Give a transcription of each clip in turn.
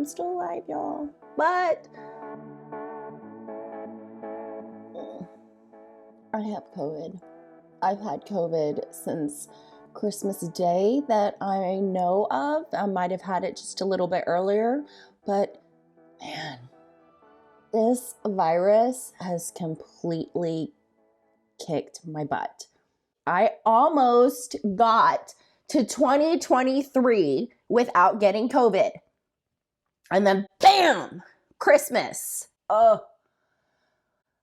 I'm still alive, y'all. But I have COVID. I've had COVID since Christmas Day that I know of. I might have had it just a little bit earlier, but man, this virus has completely kicked my butt. I almost got to 2023 without getting COVID. And then bam, Christmas. Oh,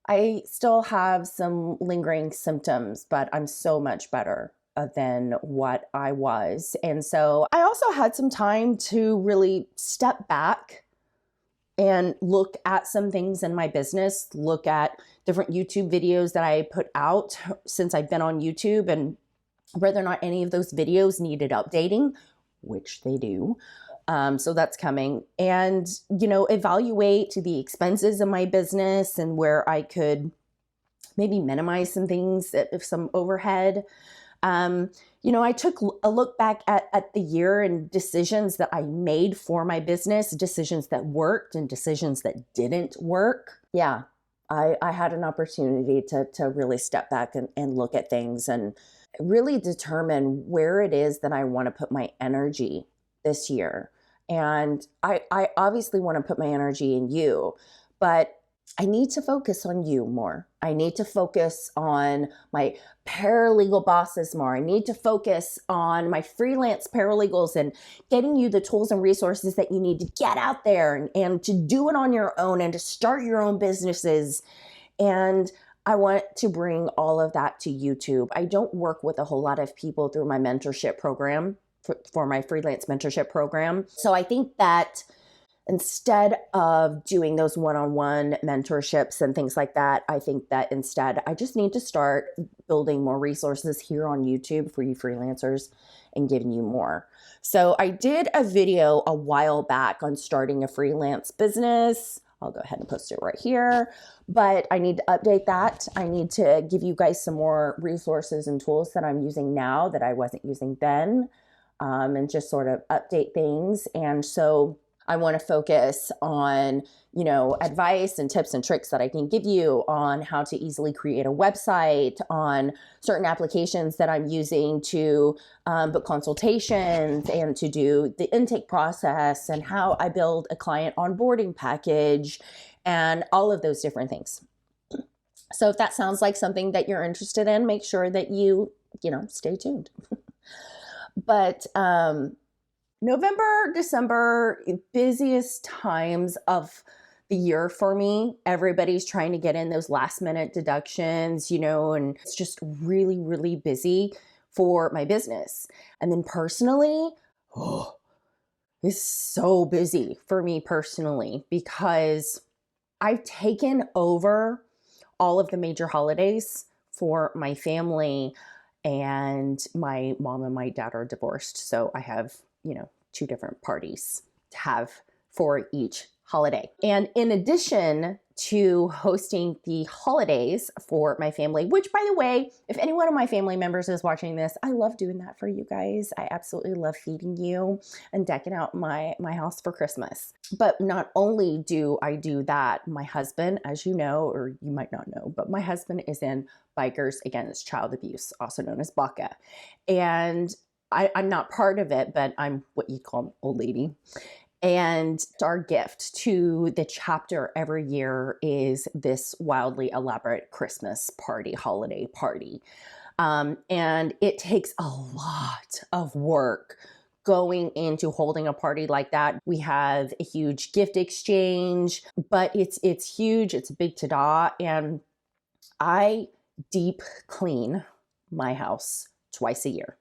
I still have some lingering symptoms, but I'm so much better than what I was. And so I also had some time to really step back and look at some things in my business, look at different YouTube videos that I put out since I've been on YouTube and whether or not any of those videos needed updating, which they do. So that's coming. And, evaluate the expenses of my business and where I could maybe minimize some things, if some overhead. I took a look back at the year and decisions that I made for my business, decisions that worked and decisions that didn't work. Yeah, I had an opportunity to really step back and look at things and really determine where it is that I want to put my energy this year. And I obviously want to put my energy in you, but I need to focus on you more. I need to focus on my paralegal bosses more. I need to focus on my freelance paralegals and getting you the tools and resources that you need to get out there and to do it on your own and to start your own businesses. And I want to bring all of that to YouTube. I don't work with a whole lot of people through my mentorship program, for my freelance mentorship program. So I think that instead of doing those one-on-one mentorships and things like that, I think that instead I just need to start building more resources here on YouTube for you freelancers and giving you more. So I did a video a while back on starting a freelance business. I'll go ahead and post it right here, but I need to update that. I need to give you guys some more resources and tools that I'm using now that I wasn't using then, and just sort of update things. And so I want to focus on, advice and tips and tricks that I can give you on how to easily create a website, on certain applications that I'm using to book consultations and to do the intake process and how I build a client onboarding package and all of those different things. So if that sounds like something that you're interested in, make sure that you stay tuned. But November, December, busiest times of the year for me. Everybody's trying to get in those last minute deductions, and it's just really, really busy for my business. And then personally, it's so busy for me personally because I've taken over all of the major holidays for my family, and my mom and my dad are divorced. So I have two different parties to have for each holiday. And in addition to hosting the holidays for my family, which by the way, if any one of my family members is watching this, I love doing that for you guys. I absolutely love feeding you and decking out my house for Christmas. But not only do I do that, my husband, as you know, or you might not know, but my husband is in Bikers Against Child Abuse, also known as BACA. And I'm not part of it, but I'm what you'd call an old lady. And our gift to the chapter every year is this wildly elaborate Christmas party, holiday party. And it takes a lot of work going into holding a party like that. We have a huge gift exchange, but it's huge. It's a big ta-da. And I deep clean my house twice a year.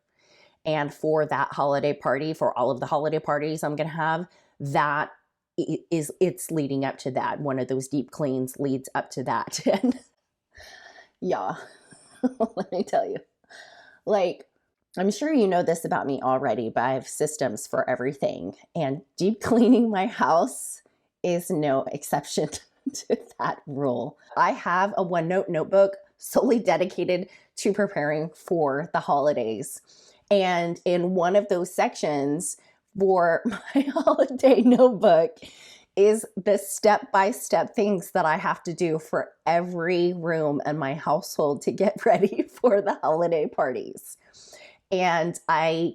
And for that holiday party, for all of the holiday parties I'm going to have, it's leading up to that. One of those deep cleans leads up to that. And yeah, let me tell you, I'm sure you know this about me already, but I have systems for everything. And deep cleaning my house is no exception to that rule. I have a OneNote notebook solely dedicated to preparing for the holidays. And in one of those sections, for my holiday notebook is the step-by-step things that I have to do for every room in my household to get ready for the holiday parties. And I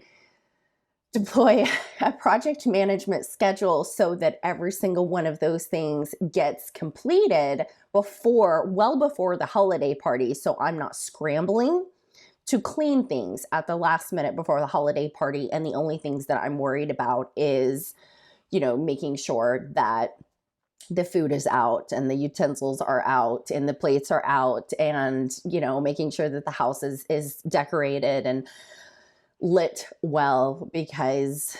deploy a project management schedule so that every single one of those things gets completed well before the holiday party. So I'm not scrambling to clean things at the last minute before the holiday party. And the only things that I'm worried about is, making sure that the food is out and the utensils are out and the plates are out, and, making sure that the house is decorated and lit well, because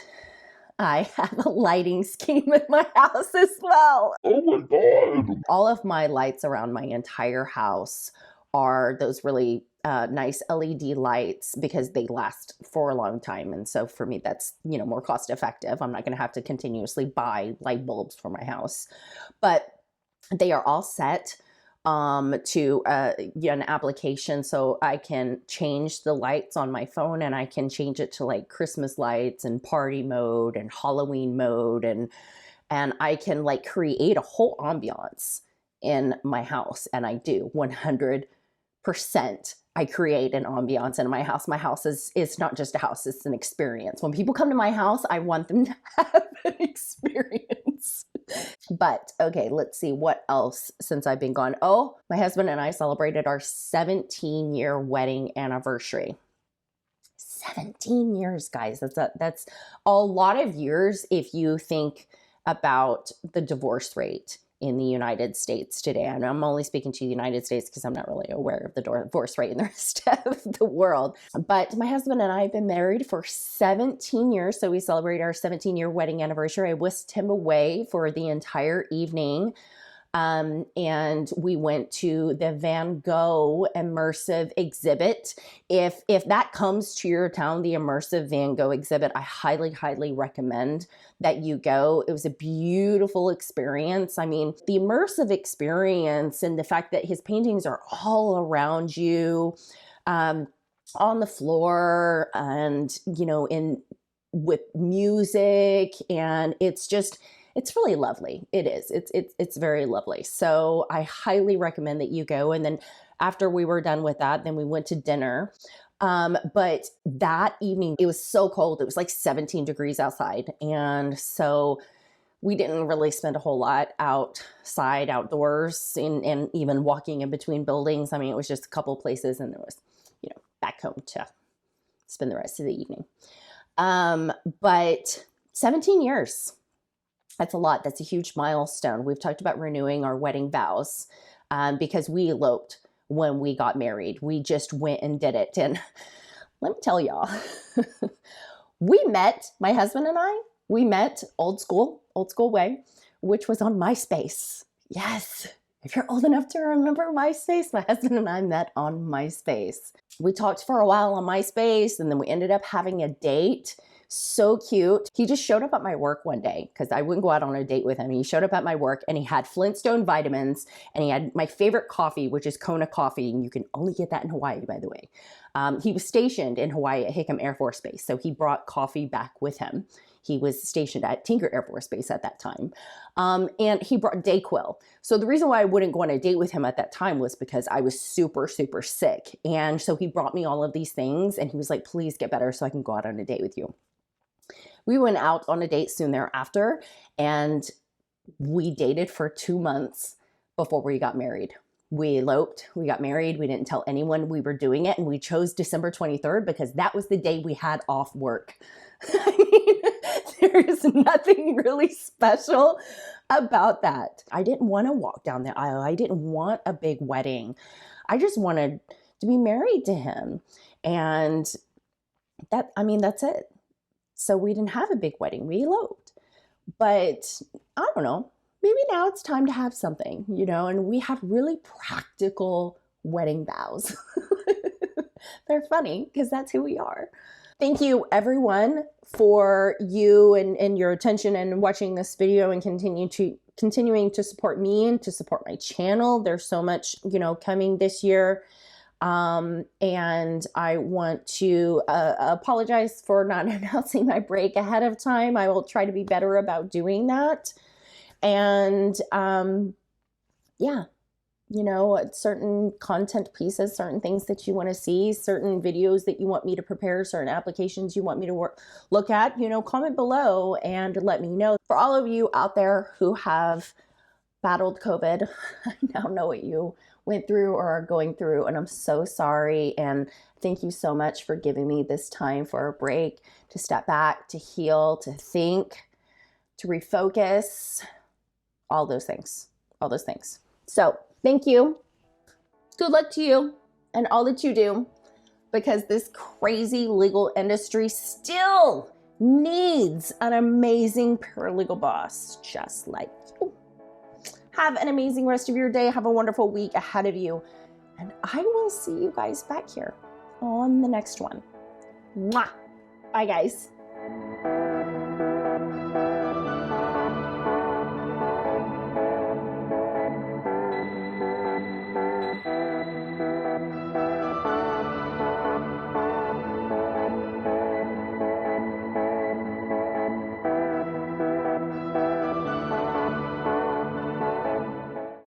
I have a lighting scheme in my house as well. Oh my God. All of my lights around my entire house are those really nice LED lights, because they last for a long time. And so for me, that's, more cost effective. I'm not going to have to continuously buy light bulbs for my house, but they are all set to an application, so I can change the lights on my phone, and I can change it to like Christmas lights and party mode and Halloween mode, and I can like create a whole ambiance in my house, and I do 100%. I create an ambiance in my house. My house is not just a house, it's an experience. When people come to my house, I want them to have an experience. But okay, let's see what else since I've been gone. Oh, my husband and I celebrated our 17-year wedding anniversary. 17 years, guys. That's a lot of years if you think about the divorce rate in the United States today. And I'm only speaking to the United States because I'm not really aware of the divorce rate in the rest of the world. But my husband and I have been married for 17 years. So we celebrated our 17-year wedding anniversary. I whisked him away for the entire evening. And we went to the Van Gogh immersive exhibit. If that comes to your town, the immersive Van Gogh exhibit, I highly, highly recommend that you go. It was a beautiful experience. I mean, the immersive experience and the fact that his paintings are all around you, on the floor, and, with music, and it's really lovely. It is. It's very lovely. So I highly recommend that you go. And then after we were done with that, then we went to dinner. But that evening, it was so cold. It was like 17 degrees outside. And so we didn't really spend a whole lot outdoors, and even walking in between buildings. I mean, it was just a couple of places, and there was, back home to spend the rest of the evening. But 17 years. That's a lot. That's a huge milestone. We've talked about renewing our wedding vows because we eloped when we got married. We just went and did it. And let me tell y'all, my husband and I, we met old school way, which was on MySpace. Yes. If you're old enough to remember MySpace, my husband and I met on MySpace. We talked for a while on MySpace, and then we ended up having a date. So cute. He just showed up at my work one day because I wouldn't go out on a date with him. He showed up at my work, and he had Flintstone vitamins, and he had my favorite coffee, which is Kona coffee. And you can only get that in Hawaii, by the way. He was stationed in Hawaii at Hickam Air Force Base. So he brought coffee back with him. He was stationed at Tinker Air Force Base at that time. And he brought Dayquil. So the reason why I wouldn't go on a date with him at that time was because I was super, super sick. And so he brought me all of these things, and he was like, please get better so I can go out on a date with you. We went out on a date soon thereafter, and we dated for 2 months before we got married. We eloped, we got married, we didn't tell anyone we were doing it, and we chose December 23rd because that was the day we had off work. I mean, there is nothing really special about that. I didn't want to walk down the aisle. I didn't want a big wedding. I just wanted to be married to him. And that's it. So we didn't have a big wedding. We eloped. But I don't know, maybe now it's time to have something, and we have really practical wedding vows. They're funny because that's who we are. Thank you, everyone, for you and your attention and watching this video, and continuing to support me and to support my channel. There's so much, coming this year. And I want to apologize for not announcing my break ahead of time. I will try to be better about doing that. And yeah, you know, certain content pieces, certain things that you want to see, certain videos that you want me to prepare, certain applications you want me to look at, you know, comment below and let me know. For all of you out there who have battled COVID, I now know what you went through or are going through, and I'm so sorry. And thank you so much for giving me this time for a break, to step back, to heal, to think, to refocus, all those things, all those things. So thank you. Good luck to you and all that you do, because this crazy legal industry still needs an amazing paralegal boss just like you. Have an amazing rest of your day. Have a wonderful week ahead of you. And I will see you guys back here on the next one. Mwah! Bye, guys.